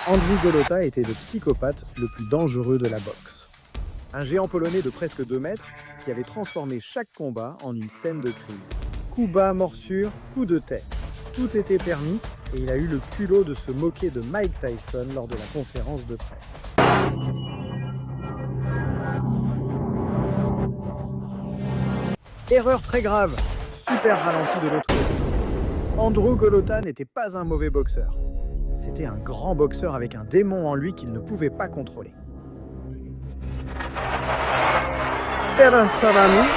Andrew Golota était le psychopathe le plus dangereux de la boxe. Un géant polonais de presque 2 mètres qui avait transformé chaque combat en une scène de crime. Coups bas, morsures, coups de tête. Tout était permis et il a eu le culot de se moquer de Mike Tyson lors de la conférence de presse. Erreur très grave, super ralenti de l'autre côté. Andrew Golota n'était pas un mauvais boxeur. C'était un grand boxeur avec un démon en lui qu'il ne pouvait pas contrôler. Terasarami.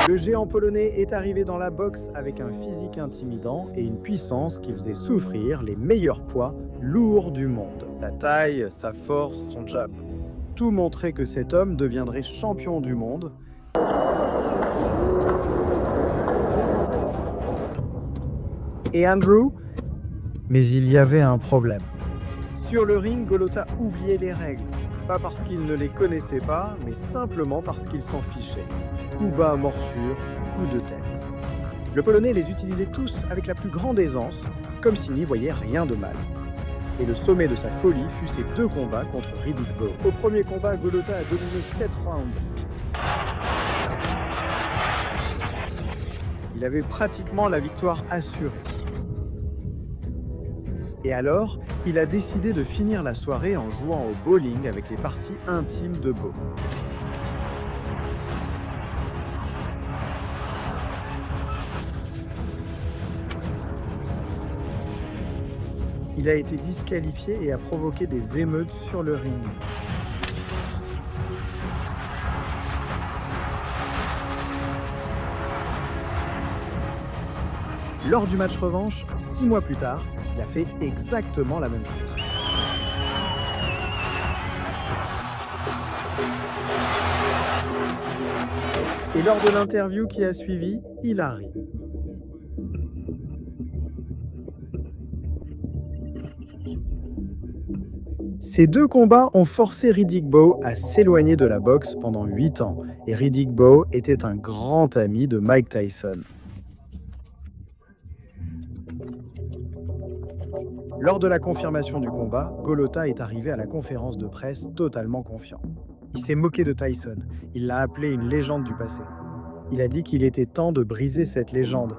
Le géant polonais est arrivé dans la boxe avec un physique intimidant et une puissance qui faisait souffrir les meilleurs poids lourds du monde. Sa taille, sa force, son jab. Tout montrait que cet homme deviendrait champion du monde. Et Andrew? Mais il y avait un problème. Sur le ring, Golota oubliait les règles. Pas parce qu'il ne les connaissait pas, mais simplement parce qu'il s'en fichait. Coups bas, morsures, coups de tête. Le Polonais les utilisait tous avec la plus grande aisance, comme s'il n'y voyait rien de mal. Et le sommet de sa folie fut ses 2 combats contre Riddick Bowe. Au premier combat, Golota a dominé 7 rounds. Il avait pratiquement la victoire assurée. Et alors, il a décidé de finir la soirée en jouant au bowling avec les parties intimes de Bowe. Il a été disqualifié et a provoqué des émeutes sur le ring. Lors du match revanche, 6 mois plus tard, il a fait exactement la même chose. Et lors de l'interview qui a suivi, il a ri. Ces 2 combats ont forcé Riddick Bowe à s'éloigner de la boxe pendant 8 ans, et Riddick Bowe était un grand ami de Mike Tyson. Lors de la confirmation du combat, Golota est arrivé à la conférence de presse totalement confiant. Il s'est moqué de Tyson, il l'a appelé une légende du passé. Il a dit qu'il était temps de briser cette légende.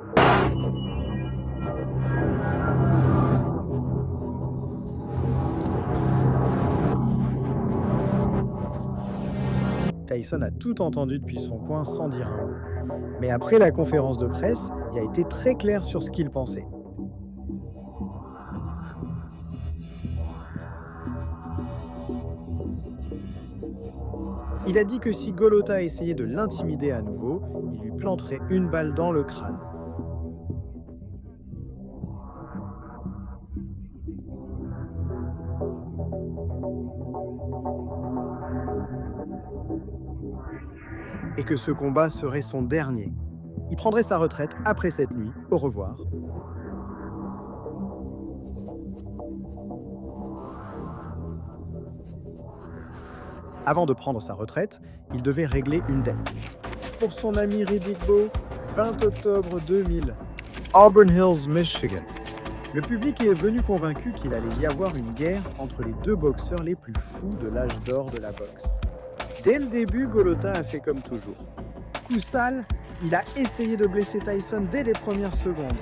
Tyson a tout entendu depuis son coin sans dire un mot. Mais après la conférence de presse, il a été très clair sur ce qu'il pensait. Il a dit que si Golota essayait de l'intimider à nouveau, il lui planterait une balle dans le crâne. Et que ce combat serait son dernier. Il prendrait sa retraite après cette nuit. Au revoir. Avant de prendre sa retraite, il devait régler une dette. Pour son ami Riddick Bowe, 20 octobre 2000, Auburn Hills, Michigan. Le public est venu convaincu qu'il allait y avoir une guerre entre les 2 boxeurs les plus fous de l'âge d'or de la boxe. Dès le début, Golota a fait comme toujours. Coup sale, il a essayé de blesser Tyson dès les premières secondes.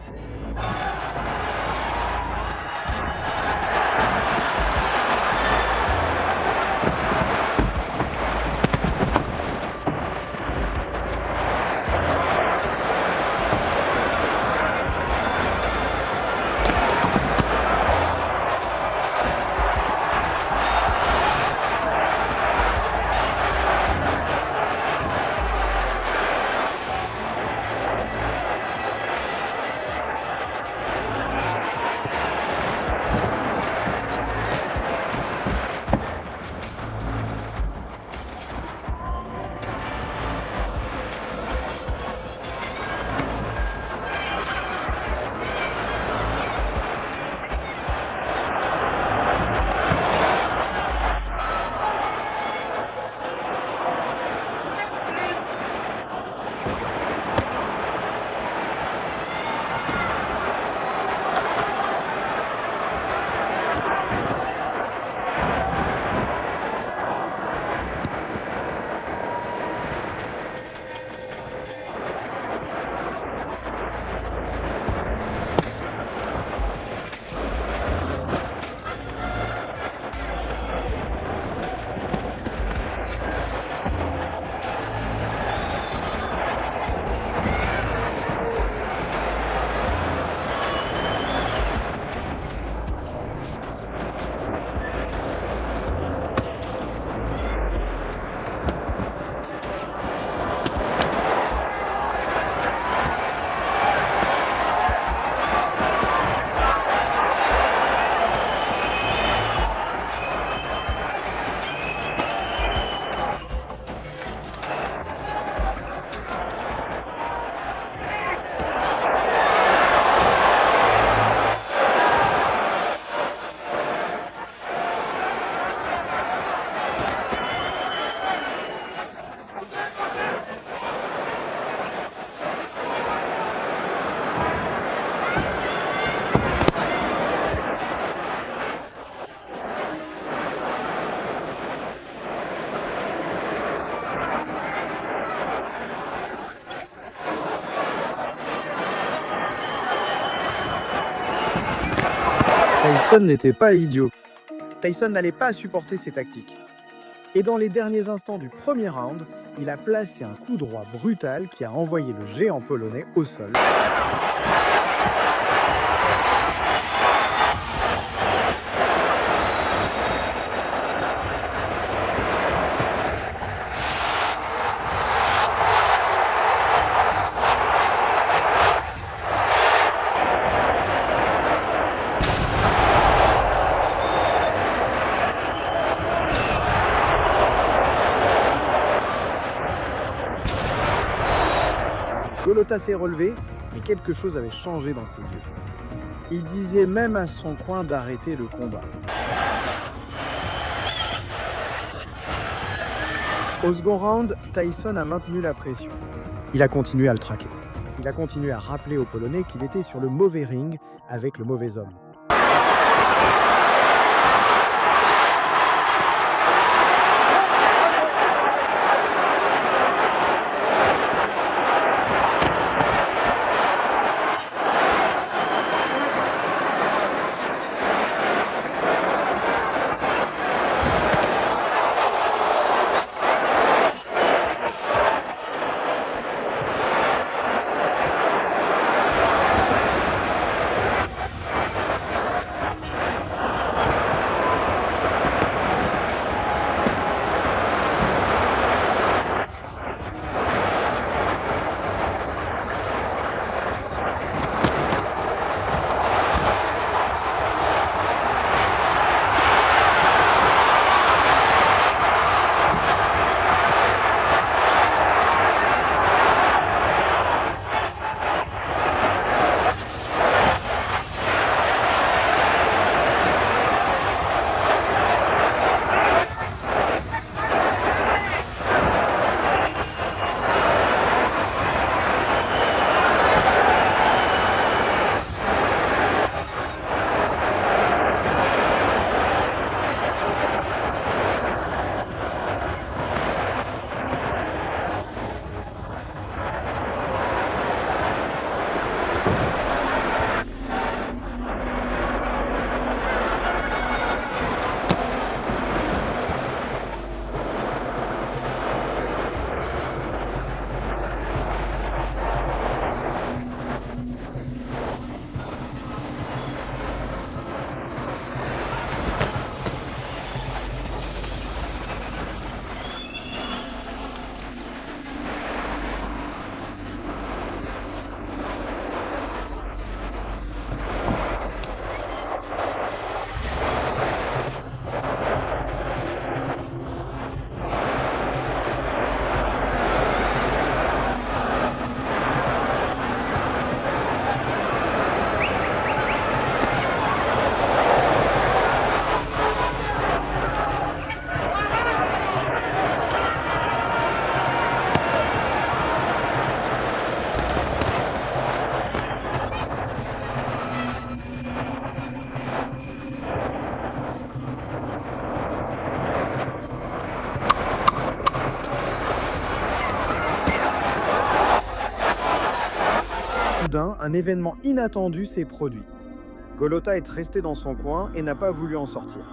Tyson n'était pas idiot. Tyson n'allait pas supporter ces tactiques. Et dans les derniers instants du premier round, il a placé un coup droit brutal qui a envoyé le géant polonais au sol. Golota s'est relevé, mais quelque chose avait changé dans ses yeux. Il disait même à son coin d'arrêter le combat. Au second round, Tyson a maintenu la pression. Il a continué à le traquer. Il a continué à rappeler aux Polonais qu'il était sur le mauvais ring avec le mauvais homme. Soudain, un événement inattendu s'est produit. Golota est resté dans son coin et n'a pas voulu en sortir.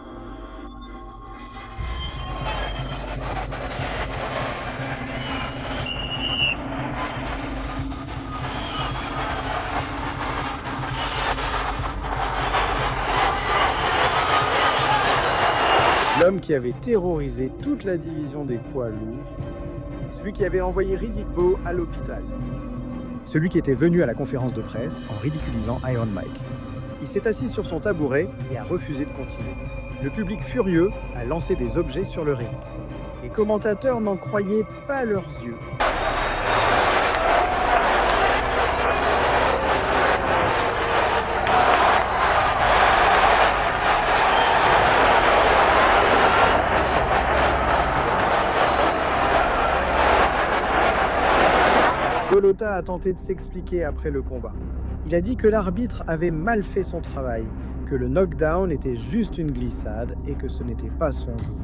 L'homme qui avait terrorisé toute la division des poids lourds, celui qui avait envoyé Riddick Bowe à l'hôpital, celui qui était venu à la conférence de presse en ridiculisant Iron Mike. Il s'est assis sur son tabouret et a refusé de continuer. Le public furieux a lancé des objets sur le ring. Les commentateurs n'en croyaient pas leurs yeux. Golota a tenté de s'expliquer après le combat. Il a dit que l'arbitre avait mal fait son travail, que le knockdown était juste une glissade et que ce n'était pas son jour.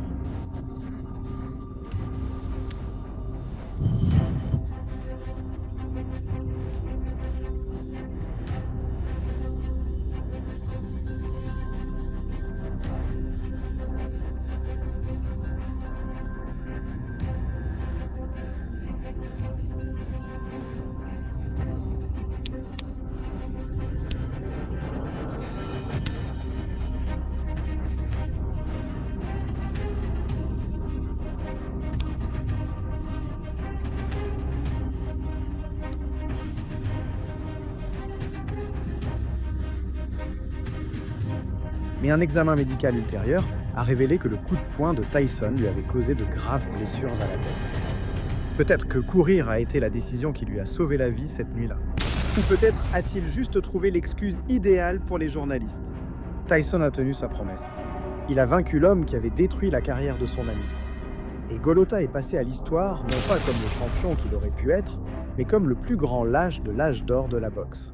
Mais un examen médical ultérieur a révélé que le coup de poing de Tyson lui avait causé de graves blessures à la tête. Peut-être que courir a été la décision qui lui a sauvé la vie cette nuit-là. Ou peut-être a-t-il juste trouvé l'excuse idéale pour les journalistes. Tyson a tenu sa promesse. Il a vaincu l'homme qui avait détruit la carrière de son ami. Et Golota est passé à l'histoire non pas comme le champion qu'il aurait pu être, mais comme le plus grand lâche de l'âge d'or de la boxe.